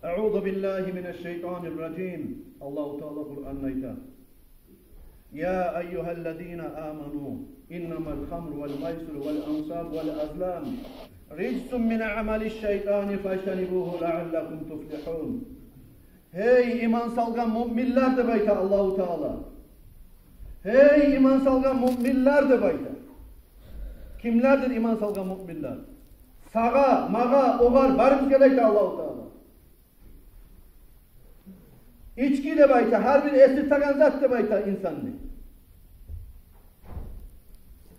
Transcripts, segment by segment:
Euzu billahi mineşşeytanirracim. Allahu Teala Kur'an'da ayta. Ya eyyühellezine amenu innemel hamru vel maysir vel ansab vel azlam ricsun min amelişşeytani feştenibuhu leallekum tuflihun. Hey iman salgan müminler de bayta Allahu Teala. Hey iman salgan müminler de bayta. Kimlerdir iman salgan müminler? Sağa, mağa, oğar, barım geleyte Allahu Teala. İçki de bayta, her bir esir takan zat de bayta insanlı.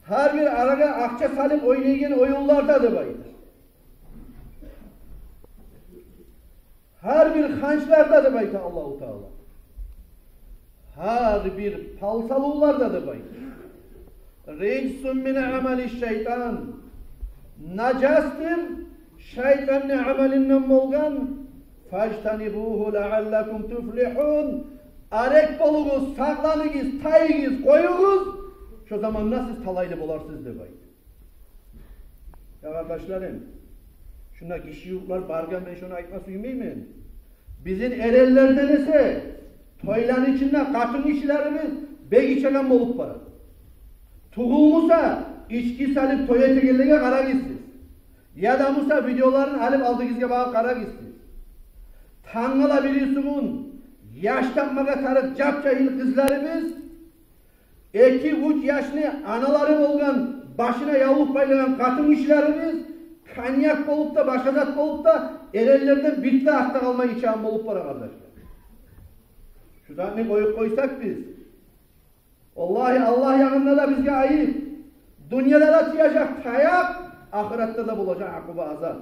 Her bir araga akça salıp oynayın oyunlarda da bayta. Her bir hançlarda da bayta Allahu Teala. Her bir palsalullarda da bayta. Rejsun min ameli şeytan. Nacastır şeytanın amelinden bolgan fajtanibuhu leallekum tuflihun. Arek boluguz, saklanıgız, tayıgız, koyuguz. Şu zaman nasıl talaylı bolarsınız de bayt. Ya kardeşlerim, şuna kişi yurtlar bargan ben şunu aytma suyumayım. Bizim erellerde nese toylan içinde katın işlerimiz bey içegen bolup var. Tuğulmusa içki salıp toya tegellige kara gitsin. Ya da musa videoların alıp aldı gizge bağı kara gitsin. Tanrıla biliyorsunuz yaşlanmaga tarık capcayın kızlarımız 2-3 yaşlı anaları olgan başına yavuk baylayan katın işlerimiz kanyak olup da başadat olup da erellerden bitti hasta kalmayı içen olup var arkadaşlar. Şuradan ne koyup koysak biz. Vallahi Allah yanında da bizge ayıp. Dünyada da tıyacak tayak, ahirette de bulacak akıbı azap.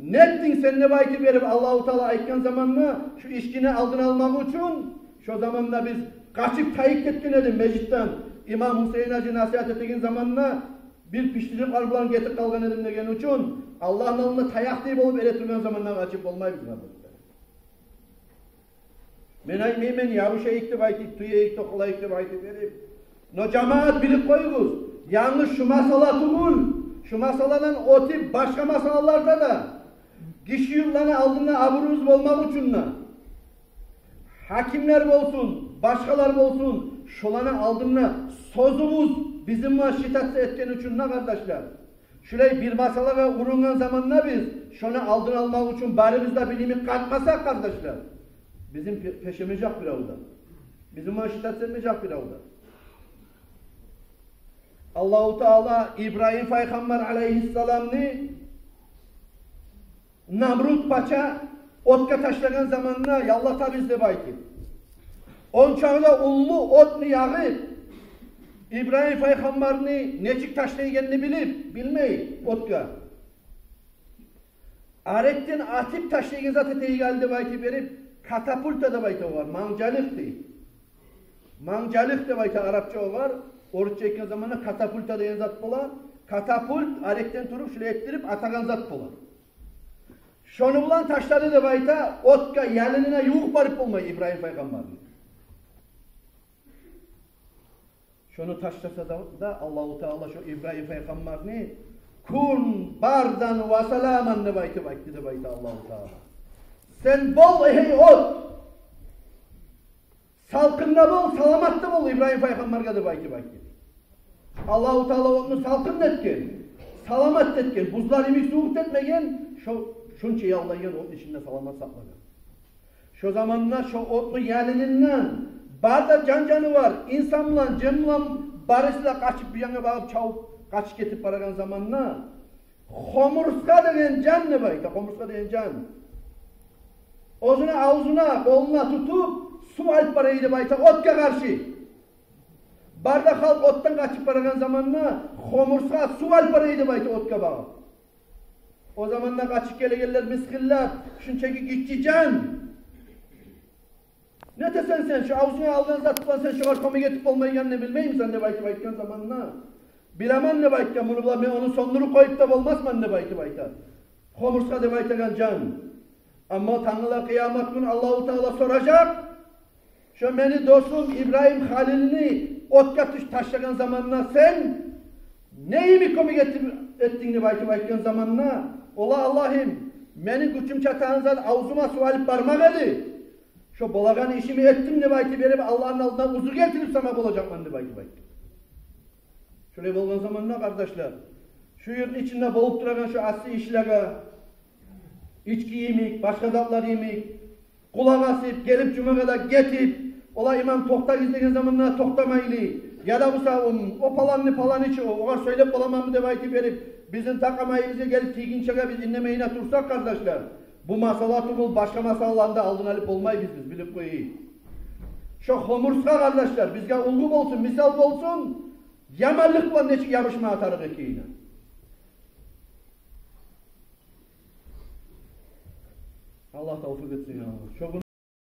Ne ettin sen ne bayti verip Allah-u Teala ayıkken zamanla şu işkini aldın almak için şu zamanla biz kaçıp tayık etkin edin mecitten. İmam Hüseyin Hacı nasihat ettiğin zamanla bir piştirip arılan getir kalgan edin degen için Allah'ın alnına tayak deyip olup eretilmen zamanla kaçıp olmayı biz kardeşler. Men aymaymen ya bu şey ikti bayti, tuya ikti, kola ikti bayti verip. No cemaat bilip koyuguz. Yalnız şu masala tuğul. Şu masaladan o tip başka masalalarda da kişi yurtlarına aldığında aburumuz olmak için hakimler olsun, başkalar olsun, şolana aldığında sözümüz bizim şiddet etken için ne kardeşler? Şurayı bir masalaya vurungan zamanla biz şunu aldın almak için barimizde bilimi katmasak kardeşler. Bizim peşimiz yok bir avda. Bizim şiddet etmeyecek bir avda. Allah-u Teala İbrahim Peygamber aleyhisselam'ını Namrut Paşa otka taşlagan zamanına yallata bizde bayti. On çağda ullu otlu yağı İbrahim Peygamber'ini necik taşlaygenini bilip bilmeyi otka. Arettin atip taşlaygen zaten teyi geldi bayti verip katapulta da bayti var. Mancalık değil. Mancalık da bayti Arapça var. Oruç çeken zamanında katapulta diyen zat bolar. Katapult arekten turup şöyle ettirip atagan zat bolar. Şonu bulan taşladı da bayta otka yalinine yuğuk barıp olmayı İbrahim Peygamber'in. Şonu taşlasa da Allah-u Teala şu İbrahim Peygamber'ini kun bardan ve salaman da bayta Allah-u Teala. Sen bol hey ot. Salkında bol, salamatta bol İbrahim Peygamber'e de bayta. Allah-u Teala onu salkın etken, salamat etken, buzlar imik soğuk etmegen, şunca yallayın onun içinde salamat saklagan. Şu zamanla şu otlu yalininden, barda canı var, insanla, cemla, barışla kaçıp bir yana bağıp çavup, kaçıp getip baragan zamanla, homurska degen can ne bayta, homurska degen can. Ozuna, ağzına, koluna tutup, su alıp baraydı bayta, otka karşı. Barda halk ottan kaçıp baragan zamanla homursa su alıp baraydı bayta otka bağı. O zamanla kaçıp gelegeller miskiller, şunçaki gitçi can. Ne desen sen, şu ağzına aldığın zatıklan sen şu arkamı getip olmayı yanını bilmeyim sen ne bayta baytken zamanla. Bilemem ne baytken bunu bulan, onun sonunu koyup da olmaz mı ne bayta. Homursa de baytagan can. Ama Tanrı'la kıyamet günü Allah-u Teala soracak. Şu beni dostum İbrahim Halil'ini otka taşlagan zamanla sen neyi mi komik ettiğini baytken zamanla ola Allah'ım Meni güçüm çatağınızdan avzuma su alıp barmak edi. Şu bolagan işimi ettim de belki verip Allah'ın altından uzur getirip sana bulacakman de belki. Şöyle bolgan zaman ne kardeşler? Şu yerin içinde bolup duran şu asli işlere, içki yemek, başka zatlar yemek, kulak asıp, gelip cuma kadar getip, ola imam tokta izlediğin zamanlar toktamaylı, ya da bu savun, o falan içi, ona söyleyip olamam de belki verip, bizim takamayımıza gelip tiginçege biz dinlemeyine tursak kardeşler, bu masalatımız başka masallarda aldın alıp olmayı biz bilip koyuyuz. Şu homurska kardeşler, bizge ulgum olsun, misal olsun, yamallıkla neçik yapışma atarık ekiyine. Allah tavfik etsin ya.